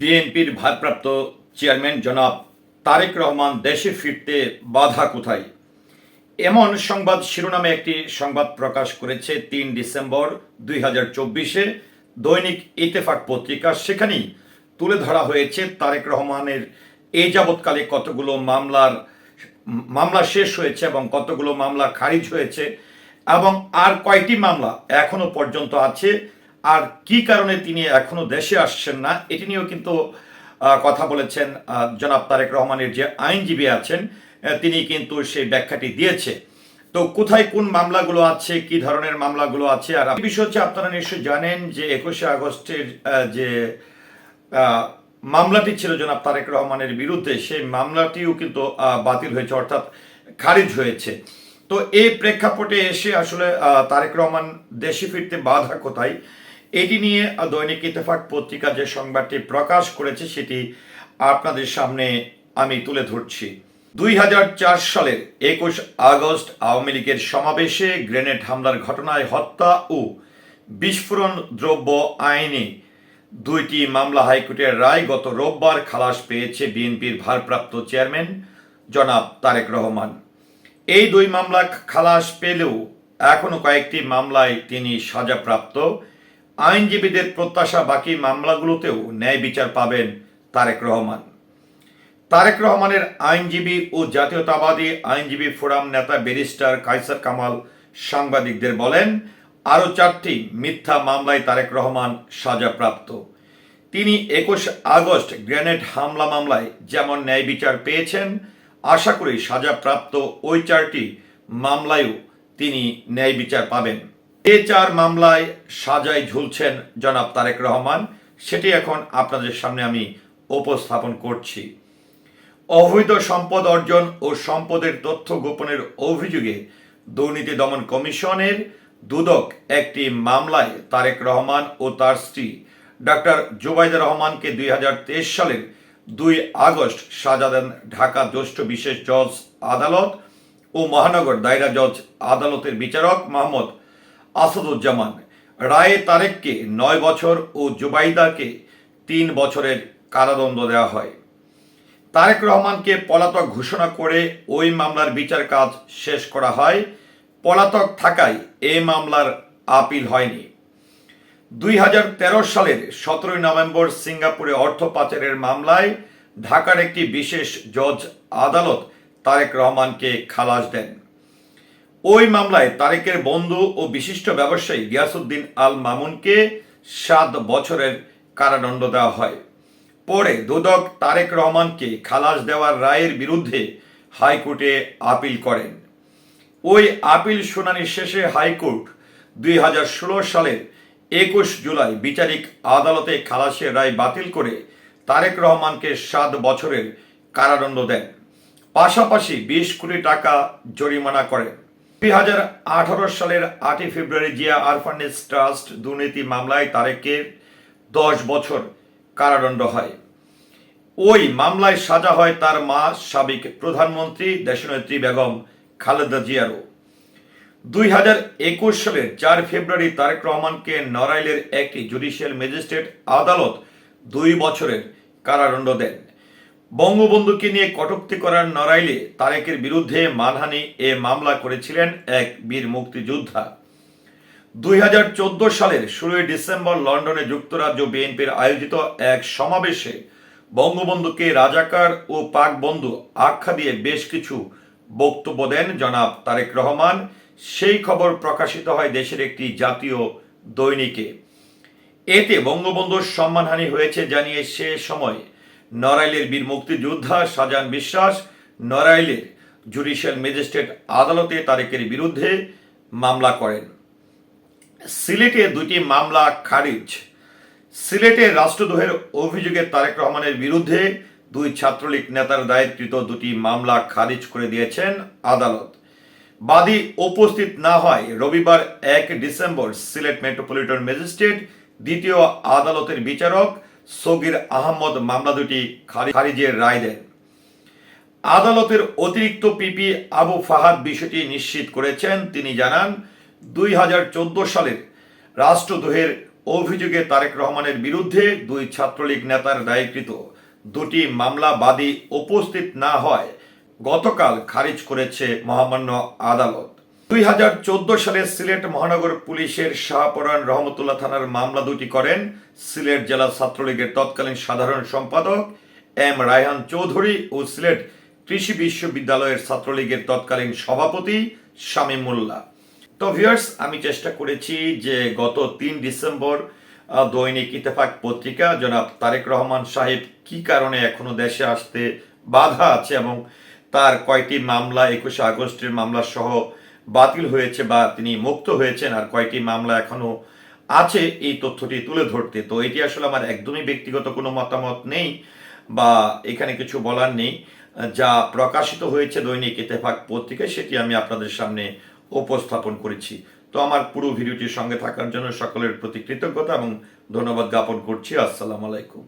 বিএনপির ভারপ্রাপ্ত চেয়ারম্যান জনাব তারেক রহমান দেশে ফিরতে বাধা কোথায়? এমন সংবাদ শিরোনামে একটি সংবাদ প্রকাশ করেছে ৩ ডিসেম্বর ২০২৪-এ দৈনিক ইত্তেফাক পত্রিকা। সেখানেই তুলে ধরা হয়েছে তারেক রহমানের এই যাবৎকালে কতগুলো মামলা শেষ হয়েছে এবং কতগুলো মামলা খারিজ হয়েছে এবং আর কয়টি মামলা এখনো পর্যন্ত আছে, আর কি কারণে তিনি এখনো দেশে আসছেন না, এটি নিয়েও কিন্তু কথা বলেছেন জনাব তারেক রহমানের যে আইনজীবী আছেন, তিনি কিন্তু সেই ব্যাখ্যাটি দিয়েছে। তো কোথায় কোন মামলাগুলো আছে, কি ধরনের মামলাগুলো আছে, আর বিষয় হচ্ছে আপনারা নিশ্চয়ই জানেন যে ২১শে আগস্টের যে মামলাটি ছিল জনাব তারেক রহমানের বিরুদ্ধে, সেই মামলাটিও কিন্তু বাতিল হয়েছে, অর্থাৎ খারিজ হয়েছে। তো এই প্রেক্ষাপটে এসে আসলে তারেক রহমান দেশে ফিরতে বাধা কোথায়, এটি নিয়ে দৈনিক ইত্তেফাক পত্রিকা যে সংবাদটি প্রকাশ করেছে সেটি আপনাদের সামনে আমি তুলে ধরছি। ২০০৪ সালের ২১ আগস্ট আওয়ামী লীগের সমাবেশে গ্রেনেড হামলার ঘটনায় হত্যা ও বিস্ফোরণ দ্রব্য আইনে ২টি মামলা হাইকোর্টের রায় গত রোববার খালাস পেয়েছে বিএনপির ভারপ্রাপ্ত চেয়ারম্যান জনাব তারেক রহমান। এই ২ মামলা খালাস পেলেও এখনো কয়েকটি মামলায় তিনি সাজাপ্রাপ্ত। আইনজীবীদের প্রত্যাশা বাকি মামলাগুলোতেও ন্যায় বিচার পাবেন তারেক রহমান। তারেক রহমানের আইনজীবী ও জাতীয়তাবাদী আইনজীবী ফোরাম নেতা ব্যারিস্টার কায়সার কামাল সাংবাদিকদের বলেন, আরও 4টি মিথ্যা মামলায় তারেক রহমান সাজাপ্রাপ্ত। তিনি ২১ আগস্ট গ্রেনেড হামলা মামলায় যেমন ন্যায় বিচার পেয়েছেন, আশা করি সাজাপ্রাপ্ত ওই 4টি মামলায়ও তিনি ন্যায় বিচার পাবেন। যে 4 মামলায় সাজায় ঝুলছেন জনাব তারেক রহমান, সেটি এখন আপনাদের সামনে আমি উপস্থাপন করছি। অবৈধ সম্পদ অর্জন ও সম্পদের তথ্য গোপনের অভিযোগে দুর্নীতি দমন কমিশনের দুদক একটি মামলায় তারেক রহমান ও তার স্ত্রী ডাক্তার জুবাইদা রহমানকে ২০২৩ সালের ২ আগস্ট সাজা দেন ঢাকা জ্যেষ্ঠ বিশেষ জজ আদালত ও মহানগর দায়রা জজ আদালতের বিচারক মোহাম্মদ আসাদুজ্জামান। রায়ে তারেককে ৯ বছর ও জুবাইদাকে ৩ বছরের কারাদণ্ড দেওয়া হয়। তারেক রহমানকে পলাতক ঘোষণা করে ওই মামলার বিচার কাজ শেষ করা হয়। পলাতক থাকায় এই মামলার আপিল হয়নি। ২০১৩ সালের ১৭ নভেম্বর সিঙ্গাপুরে অর্থ পাচারের মামলায় ঢাকার একটি বিশেষ জজ আদালত তারেক রহমানকে খালাস দেন। ওই মামলায় তারেকের বন্ধু ও বিশিষ্ট ব্যবসায়ী গিয়াসউদ্দিন আল মামুনকে 7 বছরের কারাদণ্ড দেওয়া হয়। পরে দুদক তারেক রহমানকে খালাস দেওয়ার রায়ের বিরুদ্ধে হাইকোর্টে আপিল করেন। ওই আপিল শুনানি শেষে হাইকোর্ট ২০১৬ সালের ২১ জুলাই বিচারিক আদালতে খালাসের রায় বাতিল করে তারেক রহমানকে 7 বছরের কারাদণ্ড দেন, পাশাপাশি ২০ কোটি টাকা জরিমানা করেন। ২০১৮ সালের ৮ ফেব্রুয়ারি জিয়া আরফানেজ ট্রাস্ট দুর্নীতি মামলায় তারেকের 10 বছর কারাদণ্ড হয়। ওই মামলায় সাজা হয় তার মা সাবেক প্রধানমন্ত্রী দেশনেত্রী বেগম খালেদা জিয়ারও। ২০২১ সালের ৪ ফেব্রুয়ারি তারেক রহমানকে নড়াইলের একটি জুডিশিয়াল ম্যাজিস্ট্রেট আদালত 2 বছরের কারাদণ্ড দেন। বঙ্গবন্ধুকে নিয়ে কটূক্তি করার নড়াইলে তারেকের বিরুদ্ধে মানহানি এ মামলা করেছিলেন এক বীর মুক্তিযোদ্ধা। ২০১৪ সালের ১৬ ডিসেম্বর লন্ডনে যুক্তরাজ্য বিএনপির আয়োজিত এক সমাবেশে বঙ্গবন্ধুকে রাজাকার ও পাক বন্ধু আখ্যা দিয়ে বেশ কিছু বক্তব্য দেন জনাব তারেক রহমান। সেই খবর প্রকাশিত হয় দেশের একটি জাতীয় দৈনিকে। এতে বঙ্গবন্ধুর সম্মানহানি হয়েছে জানিয়ে সে সময় নড়াইলের বীর মুক্তিযোদ্ধা শাহজাহান বিশ্বাস নড়াইলের জুডিশিয়াল ম্যাজিস্ট্রেট আদালতে তারেকের বিরুদ্ধে মামলা করেন। সিলেটে 2টি মামলা খারিজ। সিলেটে রাষ্ট্রদ্রোহের অভিযোগে তারেক রহমানের বিরুদ্ধে 2 ছাত্রলীগ নেতার দায়েরকৃত 2টি মামলা খারিজ করে দিয়েছেন আদালত। বাদী উপস্থিত না হয় রবিবার ১ ডিসেম্বর সিলেট মেট্রোপলিটন ম্যাজিস্ট্রেট দ্বিতীয় আদালতের বিচারক সগির আহমদ মামলা 2টি খারিজের রায় দেন। আদালতের অতিরিক্ত পিপি আবু ফাহাদ বিষয়টি নিশ্চিত করেছেন। তিনি জানান, ২০১৪ সালের রাষ্ট্রদ্রোহের অভিযোগে তারেক রহমানের বিরুদ্ধে দুই ছাত্রলীগ নেতার দায়েরকৃত দুটি মামলা বাদী উপস্থিত না হয় গতকাল খারিজ করেছে মহামান্য আদালত। 2014 সালে সিলেট মহানগর পুলিশের শাহপরান রহমতুল্লাহ থানার মামলা দুটি করেন সিলেট জেলা ছাত্রলীগের তৎকালীন সাধারণ সম্পাদক এম রায়হান চৌধুরী ও সিলেট কৃষি বিশ্ববিদ্যালয়ের ছাত্রলীগের তৎকালীন সভাপতি শামীম মোল্লা। তো ভিউয়ার্স, আমি চেষ্টা করেছি যে গত 3 ডিসেম্বর দৈনিক ইত্তেফাক পত্রিকা জনাব তারেক রহমান সাহেব কি কারণে এখনো দেশে আসতে বাধা আছে এবং তার কয়টি মামলা 21 আগস্টের মামলা সহ বাতিল হয়েছে বা তিনি মুক্ত হয়েছেন আর কয়টি মামলা এখনো আছে, এই তথ্যটি তুলে ধরতে। তো এটি আসলে আমার একদমই ব্যক্তিগত কোনো মতামত নেই বা এখানে কিছু বলার নেই। যা প্রকাশিত হয়েছে দৈনিক ইত্তেফাক পত্রিকায় সেটি আমি আপনাদের সামনে উপস্থাপন করেছি। তো আমার পুরো ভিডিওটির সঙ্গে থাকার জন্য সকলের প্রতি কৃতজ্ঞতা এবং ধন্যবাদ জ্ঞাপন করছি। আসসালামু আলাইকুম।